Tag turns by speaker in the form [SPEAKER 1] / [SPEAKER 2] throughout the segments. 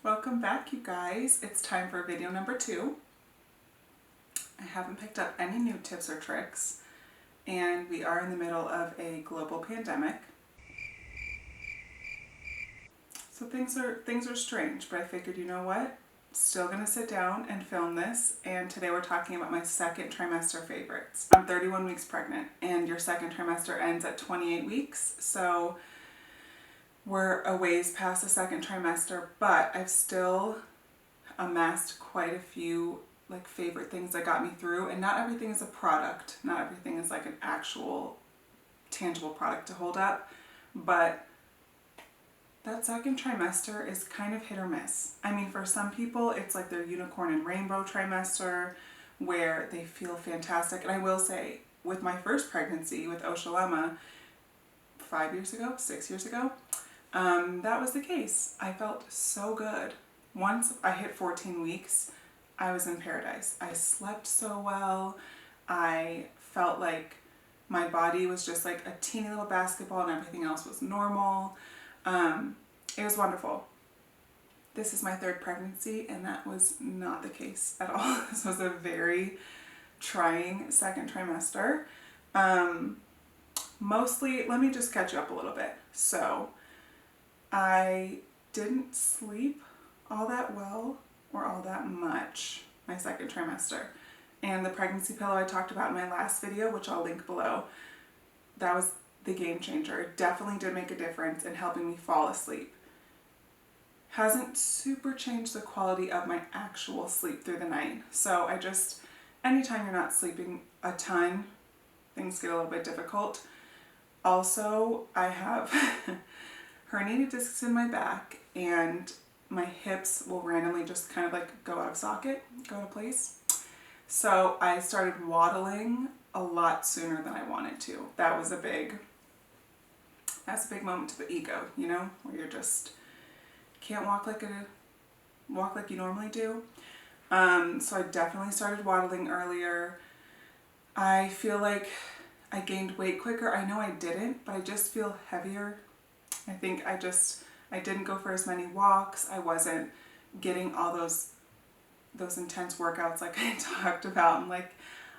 [SPEAKER 1] Welcome back, you guys. It's time for video number 2. I haven't picked up any new tips or tricks, and we are in the middle of a global pandemic. So things are strange, but I figured, you know what? Still gonna sit down and film this, and today we're talking about my second trimester favorites. I'm 31 weeks pregnant, and your second trimester ends at 28 weeks, so we're a ways past the second trimester, but I've still amassed quite a few favorite things that got me through, and not everything is a product. Not everything is like an actual tangible product to hold up, but that second trimester is kind of hit or miss. I mean, for some people, it's like their unicorn and rainbow trimester where they feel fantastic. And I will say, with my first pregnancy with Oshalema 6 years ago, that was the case. I felt so good. Once I hit 14 weeks, I was in paradise. I slept so well. I felt like my body was just like a teeny little basketball and everything else was normal. It was wonderful. This is my third pregnancy, and that was not the case at all. This was a very trying second trimester. Mostly, let me just catch you up a little bit. So, I didn't sleep all that well or all that much my second trimester. And the pregnancy pillow I talked about in my last video, which I'll link below, that was the game changer. It definitely did make a difference in helping me fall asleep. Hasn't super changed the quality of my actual sleep through the night. So anytime you're not sleeping a ton, things get a little bit difficult. Also, I have herniated discs in my back, and my hips will randomly just kind of like go out of socket, go out of place. So I started waddling a lot sooner than I wanted to. That's a big moment to the ego, you know, where you're just can't walk like you normally do. So I definitely started waddling earlier. I feel like I gained weight quicker. I know I didn't, but I just feel heavier. I think I didn't go for as many walks. I wasn't getting all those intense workouts like I talked about. I'm like,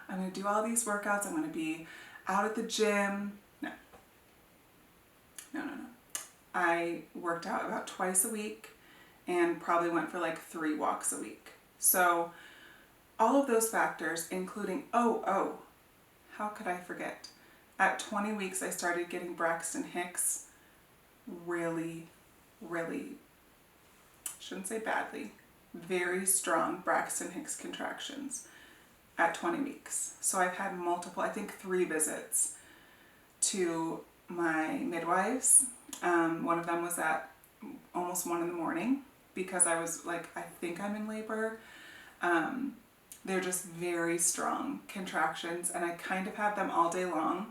[SPEAKER 1] I'm going to do all these workouts. I'm going to be out at the gym. No. I worked out about twice a week and probably went for like 3 walks a week. So all of those factors, including, how could I forget? At 20 weeks, I started getting Braxton Hicks really, shouldn't say badly, very strong Braxton Hicks contractions at 20 weeks. So I've had multiple, I think 3 visits to my midwives. One of them was at almost 1 in the morning because I was like, I think I'm in labor. They're just very strong contractions, and I kind of have them all day long.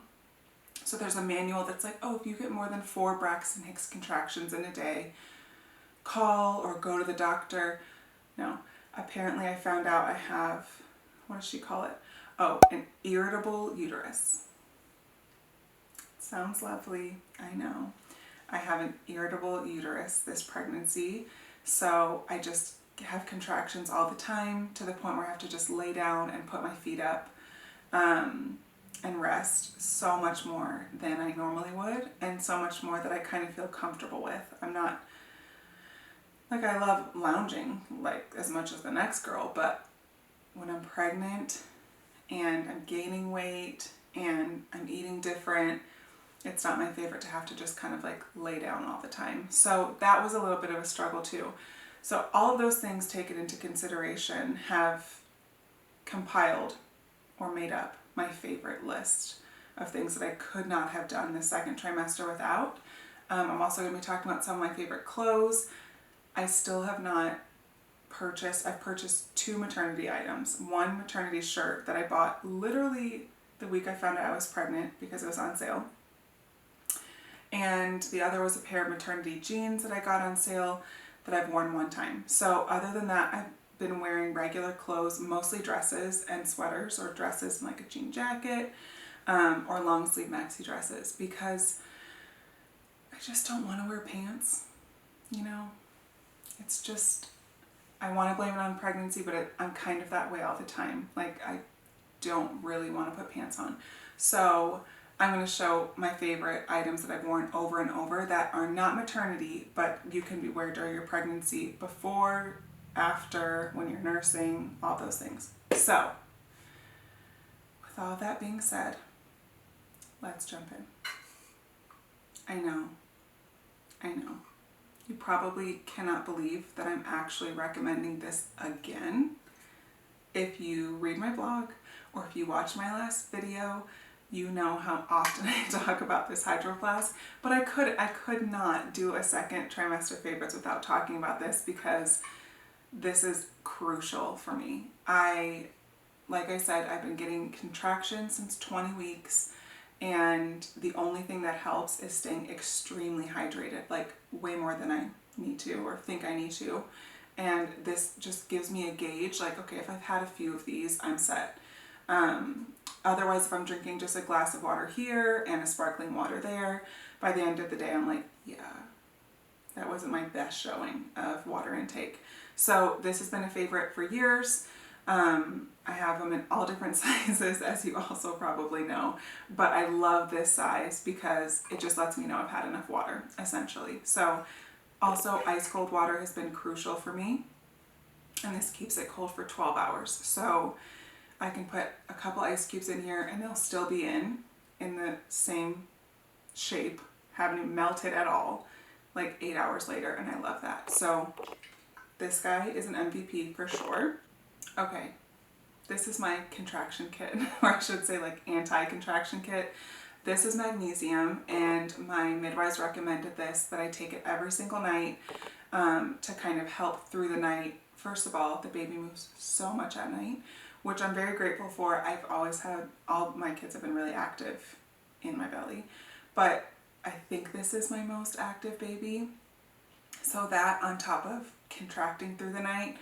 [SPEAKER 1] So there's a manual that's like, if you get more than 4 Braxton Hicks contractions in a day, call or go to the doctor. No, apparently I found out I have, what does she call it? An irritable uterus. Sounds lovely, I know. I have an irritable uterus this pregnancy, so I just have contractions all the time to the point where I have to just lay down and put my feet up and rest so much more than I normally would, and so much more that I kind of feel comfortable with. I'm not, like, I love lounging like as much as the next girl, but when I'm pregnant and I'm gaining weight and I'm eating different, it's not my favorite to have to just kind of like lay down all the time. So that was a little bit of a struggle too. So all of those things taken into consideration have compiled or made up my favorite list of things that I could not have done the second trimester without. I'm also going to be talking about some of my favorite clothes. I still have not I've purchased 2 maternity items. One maternity shirt that I bought literally the week I found out I was pregnant because it was on sale. And the other was a pair of maternity jeans that I got on sale that I've worn one time. So other than that, I've been wearing regular clothes, mostly dresses and sweaters, or dresses and like a jean jacket, or long sleeve maxi dresses, because I just don't want to wear pants, you know? it's just, I want to blame it on pregnancy, but I'm kind of that way all the time. Like, I don't really want to put pants on. So I'm going to show my favorite items that I've worn over and over that are not maternity, but you can wear during your pregnancy, before, after, when you're nursing, all those things. So with all that being said, let's jump in. I know. You probably cannot believe that I'm actually recommending this again. If you read my blog or if you watch my last video, you know how often I talk about this Hydro Flask, but I could not do a second trimester favorites without talking about this, because this is crucial for me. Like I said, I've been getting contractions since 20 weeks, and the only thing that helps is staying extremely hydrated, like way more than I need to or think I need to. And this just gives me a gauge, like, okay, if I've had a few of these, I'm set. Otherwise, if I'm drinking just a glass of water here and a sparkling water there, by the end of the day, I'm like, yeah, that wasn't my best showing of water intake. So this has been a favorite for years. I have them in all different sizes, as you also probably know, but I love this size because it just lets me know I've had enough water, essentially. So also, ice cold water has been crucial for me, and this keeps it cold for 12 hours. So I can put a couple ice cubes in here and they'll still be in the same shape, haven't melted at all, like 8 hours later, and I love that. So this guy is an MVP for sure. Okay, this is my contraction kit, or I should say like anti-contraction kit. This is magnesium, and my midwives recommended this, that I take it every single night to kind of help through the night. First of all, the baby moves so much at night, which I'm very grateful for. I've always had, all my kids have been really active in my belly, but I think this is my most active baby. So that, on top of contracting through the night,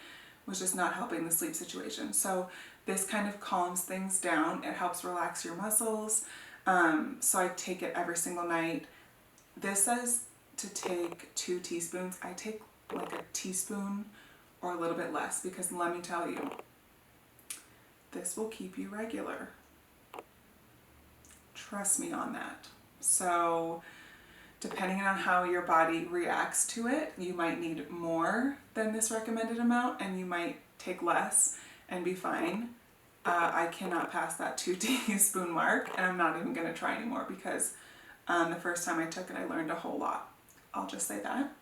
[SPEAKER 1] was just not helping the sleep situation. So this kind of calms things down. It helps relax your muscles. So I take it every single night. This says to take 2 teaspoons. I take like a teaspoon or a little bit less, because let me tell you, this will keep you regular. Trust me on that. So depending on how your body reacts to it, you might need more than this recommended amount, and you might take less and be fine. I cannot pass that 2 teaspoon mark, and I'm not even going to try anymore, because the first time I took it, I learned a whole lot. I'll just say that.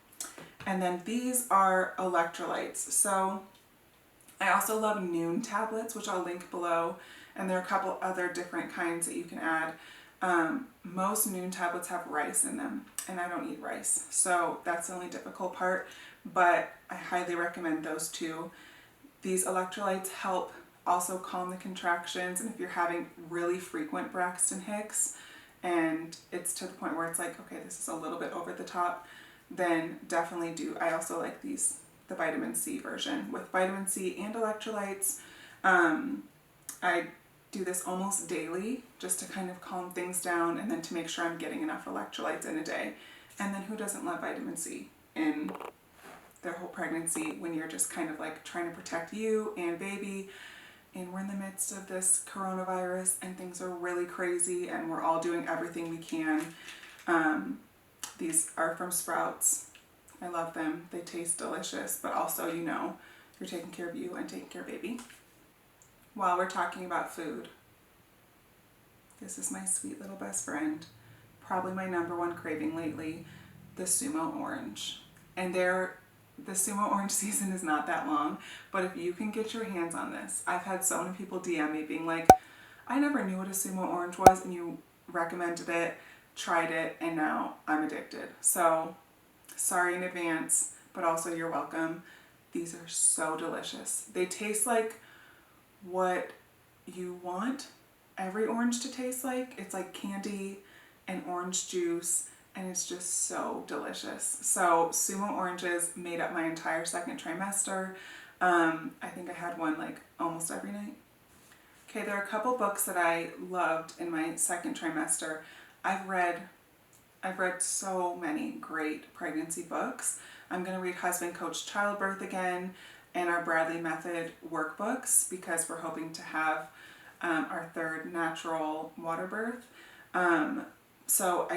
[SPEAKER 1] And then these are electrolytes. So I also love Noon tablets, which I'll link below, and there are a couple other different kinds that you can add. Most Noon tablets have rice in them, and I don't eat rice, so that's the only difficult part, but I highly recommend those two. These electrolytes help also calm the contractions, and if you're having really frequent Braxton Hicks and it's to the point where it's like, okay, this is a little bit over the top, then definitely do. I also like these, the vitamin C version with vitamin C and electrolytes. I do this almost daily just to kind of calm things down, and then to make sure I'm getting enough electrolytes in a day. And then who doesn't love vitamin C in their whole pregnancy, when you're just kind of like trying to protect you and baby, and we're in the midst of this coronavirus and things are really crazy and we're all doing everything we can. These are from Sprouts. I love them. They taste delicious, but also, you know, you're taking care of you and taking care of baby. While we're talking about food, this is my sweet little best friend, probably my #1 craving lately, the Sumo Orange. And the Sumo Orange season is not that long, but if you can get your hands on this, I've had so many people DM me being like, I never knew what a Sumo Orange was, and you recommended it, tried it, and now I'm addicted. So sorry in advance, but also you're welcome. These are so delicious. They taste like what you want every orange to taste like. It's like candy and orange juice, and it's just so delicious. So Sumo Oranges made up my entire second trimester. I think I had one like almost every night. Okay, there are a couple books that I loved in my second trimester. I've read so many great pregnancy books. I'm going to read Husband Coach Childbirth again and our Bradley Method workbooks because we're hoping to have our third natural water birth. So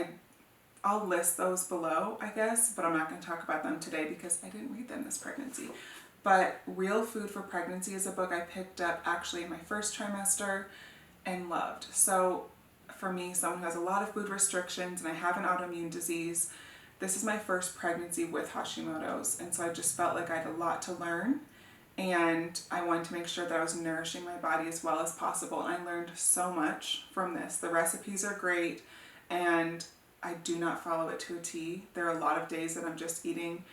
[SPEAKER 1] I'll list those below, I guess, but I'm not going to talk about them today because I didn't read them this pregnancy. But Real Food for Pregnancy is a book I picked up actually in my first trimester and loved. So for me, someone who has a lot of food restrictions and I have an autoimmune disease, this is my first pregnancy with Hashimoto's. And so I just felt like I had a lot to learn and I wanted to make sure that I was nourishing my body as well as possible. And I learned so much from this. The recipes are great and I do not follow it to a T. There are a lot of days that I'm just eating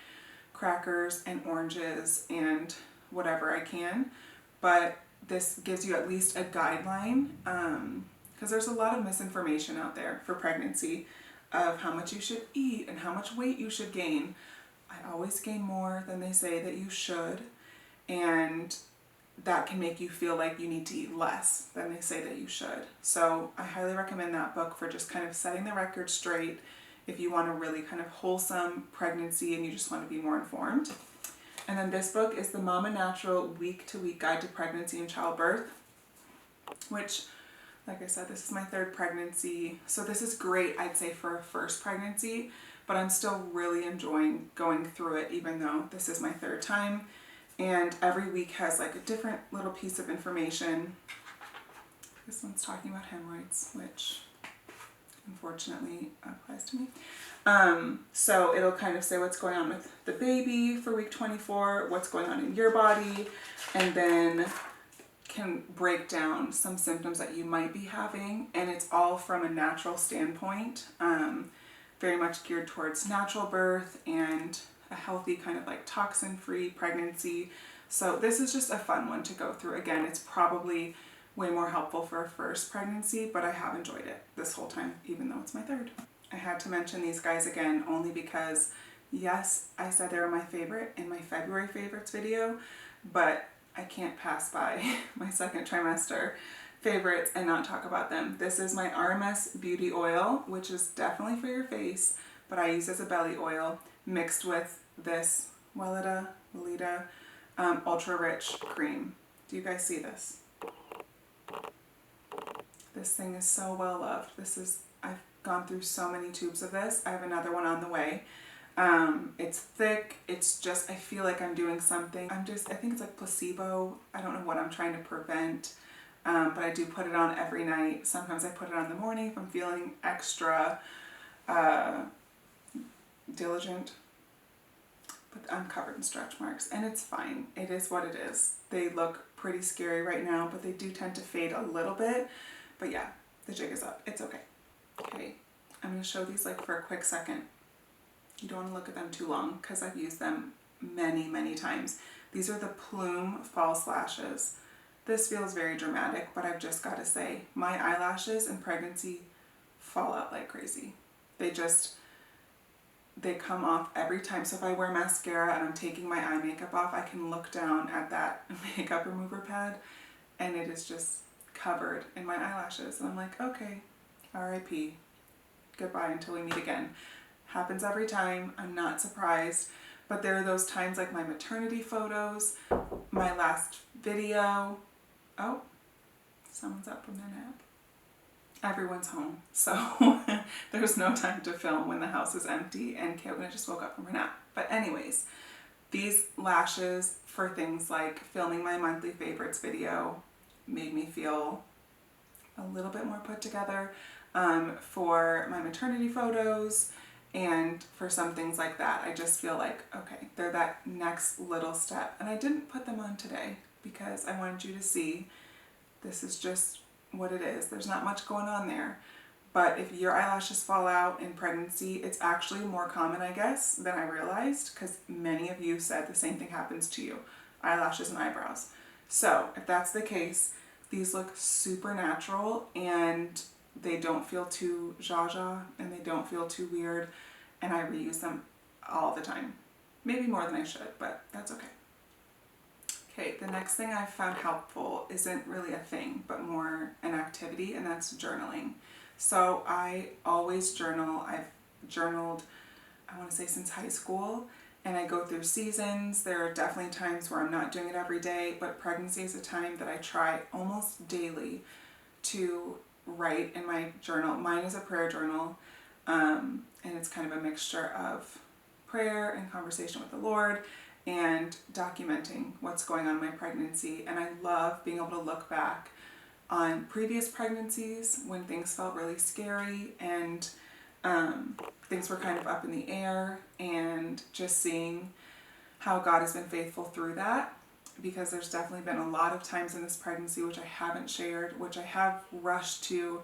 [SPEAKER 1] crackers and oranges and whatever I can, but this gives you at least a guideline because there's a lot of misinformation out there for pregnancy of how much you should eat and how much weight you should gain. I always gain more than they say that you should, and that can make you feel like you need to eat less than they say that you should. So I highly recommend that book for just kind of setting the record straight if you want a really kind of wholesome pregnancy and you just want to be more informed. And then this book is the Mama Natural Week-to-Week Guide to Pregnancy and Childbirth, which, like I said, this is my third pregnancy. So this is great, I'd say, for a first pregnancy, but I'm still really enjoying going through it even though this is my third time. And every week has like a different little piece of information. This one's talking about hemorrhoids, which unfortunately applies to me. So it'll kind of say what's going on with the baby for week 24, what's going on in your body, and then can break down some symptoms that you might be having. And it's all from a natural standpoint, very much geared towards natural birth and a healthy kind of like toxin-free pregnancy. So this is just a fun one to go through. Again, it's probably way more helpful for a first pregnancy, but I have enjoyed it this whole time, even though it's my third. I had to mention these guys again only because, yes, I said they were my favorite in my February favorites video, but I can't pass by my second trimester favorites and not talk about them. This is my RMS Beauty Oil, which is definitely for your face, but I use as a belly oil mixed with this Weleda Ultra Rich Cream. Do you guys see this? This thing is so well loved. I've gone through so many tubes of this. I have another one on the way. It's thick. It's just, I feel like I'm doing something. I think it's like placebo. I don't know what I'm trying to prevent. But I do put it on every night. Sometimes I put it on in the morning if I'm feeling extra diligent. But I'm covered in stretch marks and it's fine. It is what it is. They look pretty scary right now, but they do tend to fade a little bit. But yeah, the jig is up. It's okay. Okay, I'm going to show these like for a quick second. You don't want to look at them too long because I've used them many, many times. These are the Plume False Lashes. This feels very dramatic, but I've just got to say, my eyelashes in pregnancy fall out like crazy. They come off every time. So if I wear mascara and I'm taking my eye makeup off, I can look down at that makeup remover pad and it is just covered in my eyelashes. And I'm like, okay, RIP, goodbye until we meet again. Happens every time. I'm not surprised. But there are those times like my maternity photos, my last video. Oh, someone's up from their nap. Everyone's home, so there's no time to film when the house is empty and Caitlin just woke up from her nap. But anyways, these lashes for things like filming my monthly favorites video made me feel a little bit more put together, for my maternity photos and for some things like that. I just feel like, okay, they're that next little step. And I didn't put them on today because I wanted you to see this is just what it is. There's not much going on there. But if your eyelashes fall out in pregnancy, it's actually more common, I guess, than I realized, because many of you said the same thing happens to you, eyelashes and eyebrows. So if that's the case, these look super natural and they don't feel too zha-zha and they don't feel too weird, and I reuse them all the time. Maybe more than I should, but that's okay. Okay, the next thing I've found helpful isn't really a thing, but more an activity, and that's journaling. So I always journal. I've journaled, I want to say since high school, and I go through seasons. There are definitely times where I'm not doing it every day, but pregnancy is a time that I try almost daily to write in my journal. Mine is a prayer journal, and it's kind of a mixture of prayer and conversation with the Lord and documenting what's going on in my pregnancy. And I love being able to look back on previous pregnancies when things felt really scary and things were kind of up in the air, and just seeing how God has been faithful through that, because there's definitely been a lot of times in this pregnancy which I haven't shared, which I have rushed to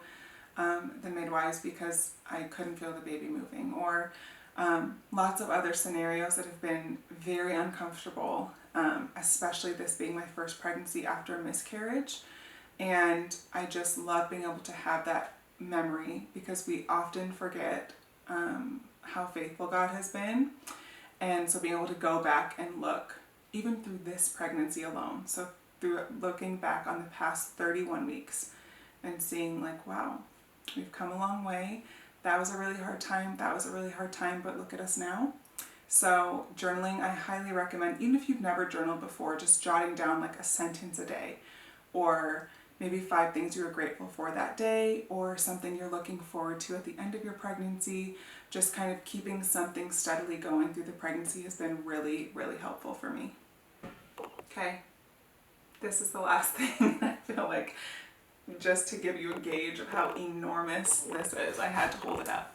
[SPEAKER 1] the midwives because I couldn't feel the baby moving, or lots of other scenarios that have been very uncomfortable, especially this being my first pregnancy after a miscarriage. And I just love being able to have that memory, because we often forget how faithful God has been. And so being able to go back and look, even through this pregnancy alone, so through looking back on the past 31 weeks and seeing like, wow, we've come a long way. That was a really hard time. That was a really hard time, but look at us now. So journaling, I highly recommend, even if you've never journaled before, just jotting down like a sentence a day, or maybe 5 things you were grateful for that day, or something you're looking forward to at the end of your pregnancy. Just kind of keeping something steadily going through the pregnancy has been really, really helpful for me. Okay, this is the last thing. I feel like, just to give you a gauge of how enormous this is, I had to hold it up.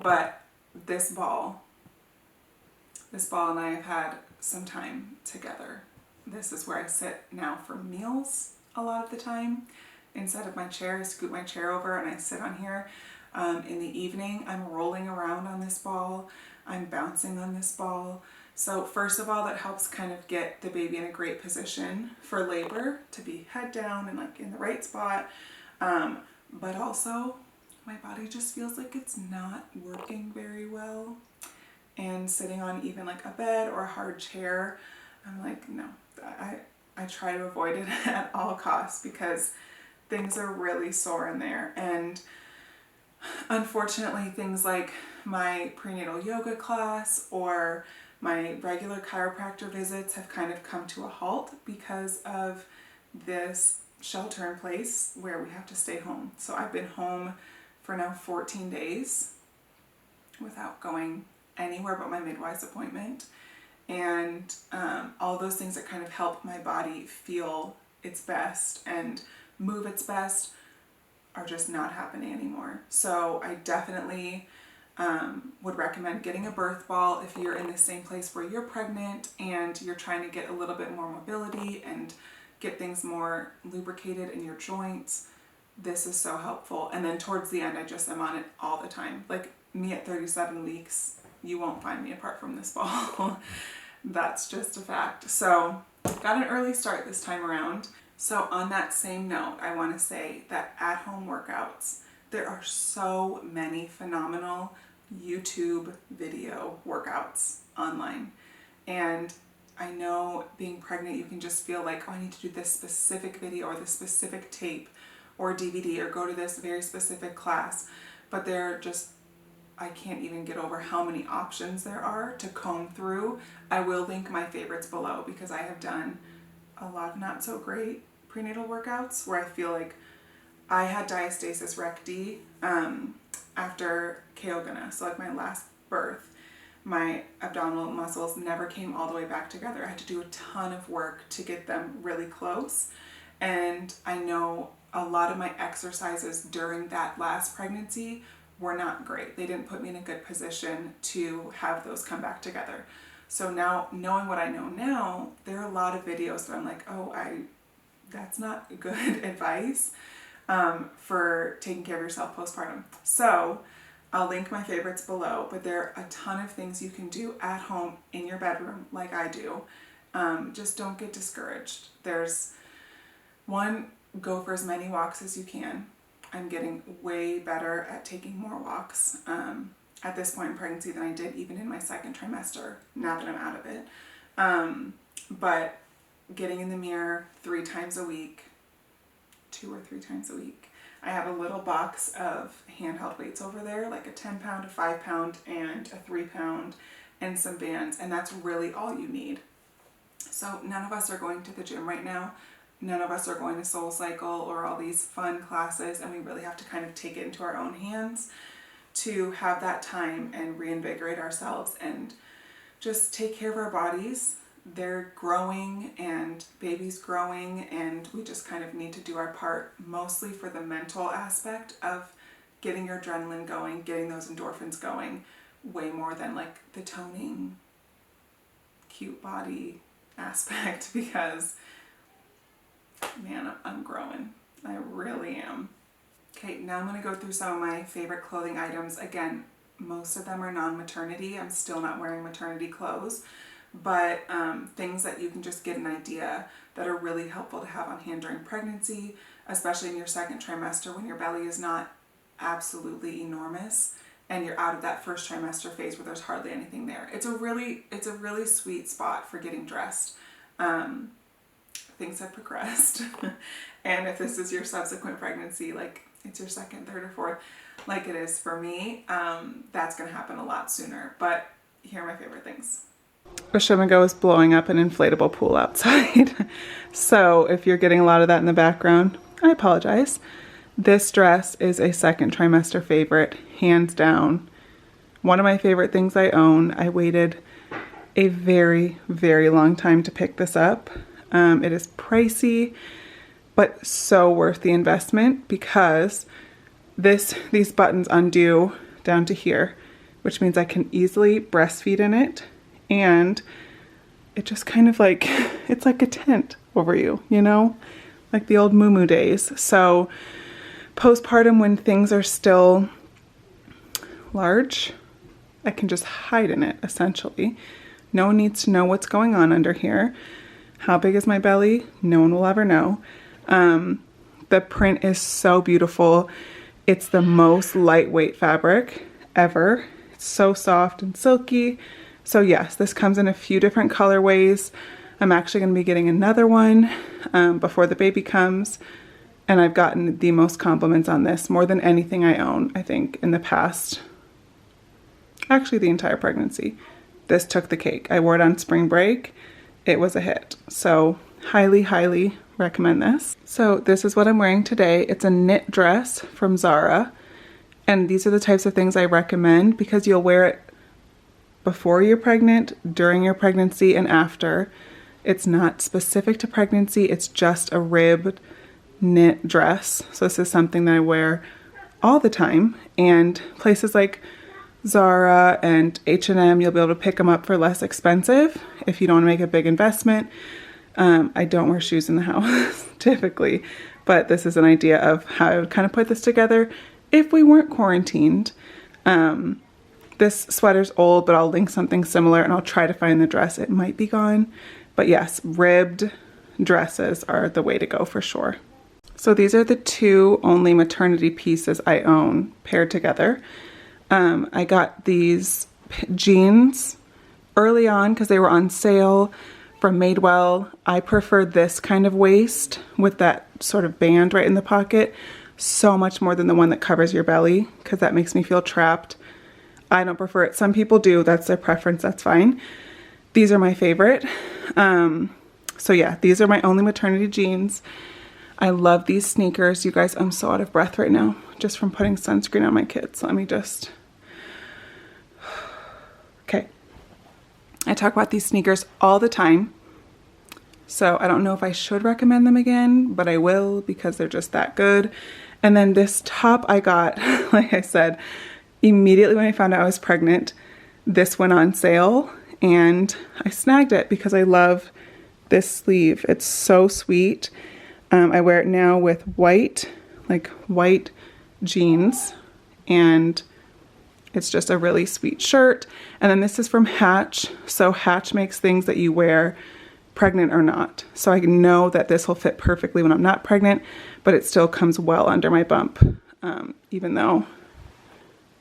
[SPEAKER 1] But this ball and I have had some time together. This is where I sit now for meals a lot of the time. Instead of my chair, I scoot my chair over and I sit on here. In the evening, I'm rolling around on this ball. I'm bouncing on this ball. So first of all, that helps kind of get the baby in a great position for labor, to be head down and like in the right spot. But also my body just feels like it's not working very well. And sitting on even like a bed or a hard chair, I'm like, no, I try to avoid it at all costs, because things are really sore in there. And unfortunately, things like my prenatal yoga class or my regular chiropractor visits have kind of come to a halt because of this shelter in place where we have to stay home. So I've been home for now 14 days without going anywhere but my midwife's appointment. And all those things that kind of help my body feel its best and move its best are just not happening anymore. So I definitely would recommend getting a birth ball if you're in the same place where you're pregnant and you're trying to get a little bit more mobility and get things more lubricated in your joints. This is so helpful. And then towards the end, I just am on it all the time. Like me at 37 weeks, you won't find me apart from this ball. That's just a fact. So got an early start this time around. So on that same note, I want to say that at-home workouts, there are so many phenomenal YouTube video workouts online. And I know being pregnant, you can just feel like, oh, I need to do this specific video or this specific tape or DVD or go to this very specific class. But they're just, I can't even get over how many options there are to comb through. I will link my favorites below, because I have done a lot of not so great prenatal workouts where I feel like I had diastasis recti after Keogana, so like my last birth. My abdominal muscles never came all the way back together. I had to do a ton of work to get them really close. And I know a lot of my exercises during that last pregnancy were not great. They didn't put me in a good position to have those come back together. So now, knowing what I know now, there are a lot of videos that I'm like, oh, that's not good advice for taking care of yourself postpartum. So I'll link my favorites below, but there are a ton of things you can do at home in your bedroom like I do. Just don't get discouraged. There's one, go for as many walks as you can. I'm getting way better at taking more walks at this point in pregnancy than I did even in my second trimester, now that I'm out of it. But getting in the mirror 3 times a week, 2 or 3 times a week. I have a little box of handheld weights over there, like a 10 pound, a 5 pound, and a 3 pound. and some bands, and that's really all you need. So none of us are going to the gym right now. None of us are going to Soul Cycle or all these fun classes, and we really have to kind of take it into our own hands to have that time and reinvigorate ourselves and just take care of our bodies. They're growing and baby's growing, and we just kind of need to do our part, mostly for the mental aspect of getting your adrenaline going, getting those endorphins going, way more than like the toning, cute body aspect, because man, I'm growing. I really am. Okay, now I'm going to go through some of my favorite clothing items. Again, most of them are non-maternity. I'm still not wearing maternity clothes, but things that you can just get an idea that are really helpful to have on hand during pregnancy, especially in your second trimester when your belly is not absolutely enormous and you're out of that first trimester phase where there's hardly anything there. It's a really sweet spot for getting dressed. Things have progressed. And if this is your subsequent pregnancy, like it's your second, third, or fourth, like it is for me, that's going to happen a lot sooner. But here are my favorite things. Oshimago is blowing up an inflatable pool outside. So if you're getting a lot of that in the background, I apologize. This dress is a second trimester favorite, hands down. One of my favorite things I own. I waited a very, very long time to pick this up. It is pricey, but so worth the investment because these buttons undo down to here, which means I can easily breastfeed in it, and it just kind of like, it's like a tent over you, you know, like the old moo days. So postpartum, when things are still large, I can just hide in it essentially. No one needs to know what's going on under here. How big is my belly? No one will ever know. The print is so beautiful. It's the most lightweight fabric ever. It's so soft and silky. So yes, this comes in a few different colorways. I'm actually going to be getting another one before the baby comes. And I've gotten the most compliments on this, more than anything I own, I think, in the past. Actually, the entire pregnancy. This took the cake. I wore it on spring break. It was a hit. So highly, highly recommend this. So this is what I'm wearing today. It's a knit dress from Zara. And these are the types of things I recommend because you'll wear it before you're pregnant, during your pregnancy, and after. It's not specific to pregnancy. It's just a ribbed knit dress. So this is something that I wear all the time. And places like Zara and H&M, you'll be able to pick them up for less expensive if you don't want to make a big investment. I don't wear shoes in the house typically, but this is an idea of how I would kind of put this together if we weren't quarantined. This sweater's old, but I'll link something similar and I'll try to find the dress. It might be gone, but yes, ribbed dresses are the way to go for sure. So these are the two only maternity pieces I own paired together. I got these jeans early on because they were on sale from Madewell. I prefer this kind of waist with that sort of band right in the pocket so much more than the one that covers your belly because that makes me feel trapped. I don't prefer it. Some people do. That's their preference. That's fine. These are my favorite. So yeah, these are my only maternity jeans. I love these sneakers. You guys, I'm so out of breath right now just from putting sunscreen on my kids. Let me just... Okay. I talk about these sneakers all the time. So I don't know if I should recommend them again, but I will because they're just that good. And then this top I got, like I said, immediately when I found out I was pregnant, this went on sale and I snagged it because I love this sleeve. It's so sweet. I wear it now with white jeans, and it's just a really sweet shirt. And then this is from Hatch. So Hatch makes things that you wear pregnant or not. So I know that this will fit perfectly when I'm not pregnant, but it still comes well under my bump, even though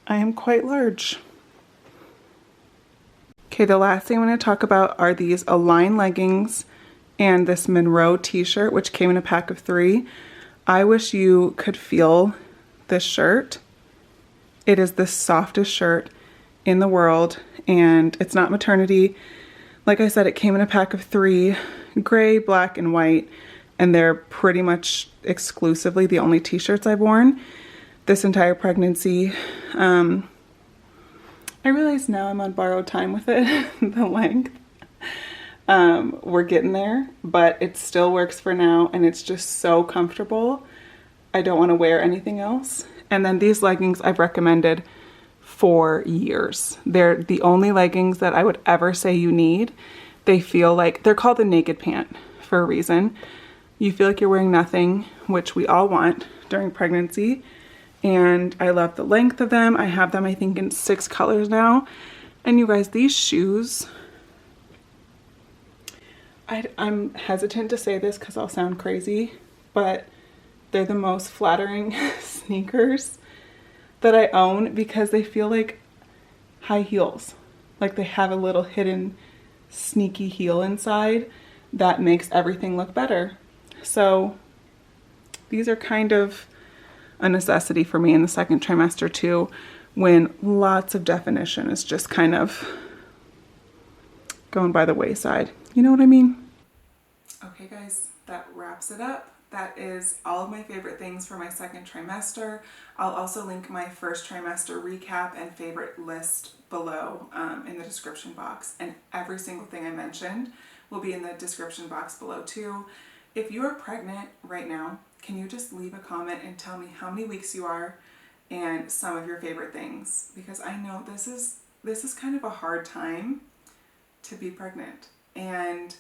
[SPEAKER 1] I am quite large. Okay, the last thing I'm going to talk about are these Align leggings and this Monroe t-shirt, which came in a pack of 3. I wish you could feel this shirt. It is the softest shirt in the world, and it's not maternity. Like I said, it came in a pack of 3, gray, black, and white, and they're pretty much exclusively the only t-shirts I've worn this entire pregnancy. I realize now I'm on borrowed time with it, the length. We're getting there, but it still works for now, and it's just so comfortable. I don't want to wear anything else. And then these leggings I've recommended for years. They're the only leggings that I would ever say you need. They feel like, they're called the naked pant for a reason. You feel like you're wearing nothing, which we all want during pregnancy. And I love the length of them. I have them, I think, in 6 colors now. And you guys, these shoes, I'm hesitant to say this because I'll sound crazy, but they're the most flattering sneakers that I own because they feel like high heels. Like they have a little hidden sneaky heel inside that makes everything look better. So these are kind of a necessity for me in the second trimester too, when lots of definition is just kind of going by the wayside. You know what I mean? Okay guys, that wraps it up. That is all of my favorite things for my second trimester. I'll also link my first trimester recap and favorite list below in the description box. And every single thing I mentioned will be in the description box below too. If you are pregnant right now, can you just leave a comment and tell me how many weeks you are and some of your favorite things? Because I know this is kind of a hard time to be pregnant and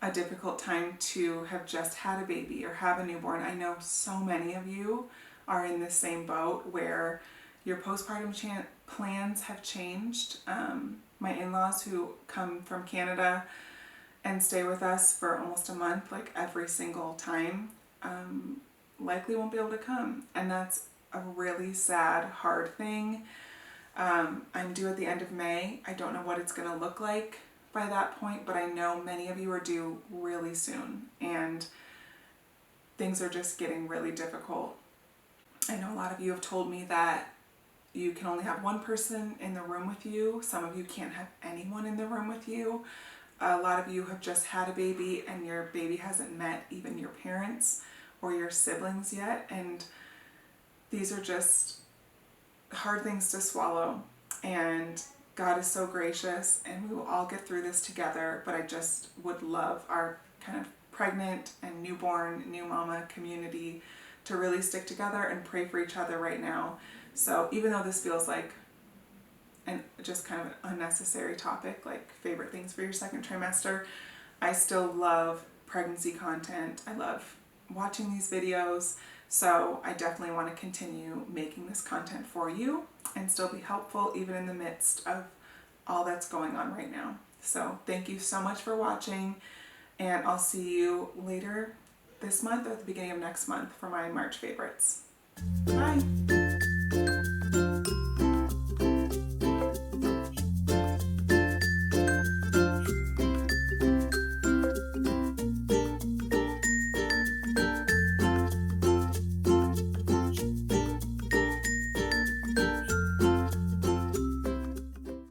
[SPEAKER 1] a difficult time to have just had a baby or have a newborn. I know so many of you are in the same boat where your postpartum plans have changed. My in-laws who come from Canada and stay with us for almost a month, like every single time, likely won't be able to come. And that's a really sad, hard thing. I'm due at the end of May. I don't know what it's going to look like by that point, but I know many of you are due really soon and things are just getting really difficult. I know a lot of you have told me that you can only have one person in the room with you. Some of you can't have anyone in the room with you. A lot of you have just had a baby and your baby hasn't met even your parents or your siblings yet, and these are just hard things to swallow. And God is so gracious and we will all get through this together, but I just would love our kind of pregnant and newborn, new mama community to really stick together and pray for each other right now. So even though this feels like just kind of an unnecessary topic, like favorite things for your second trimester, I still love pregnancy content. I love watching these videos. So I definitely want to continue making this content for you and still be helpful even in the midst of all that's going on right now. So thank you so much for watching, and I'll see you later this month or at the beginning of next month for my March favorites. Bye!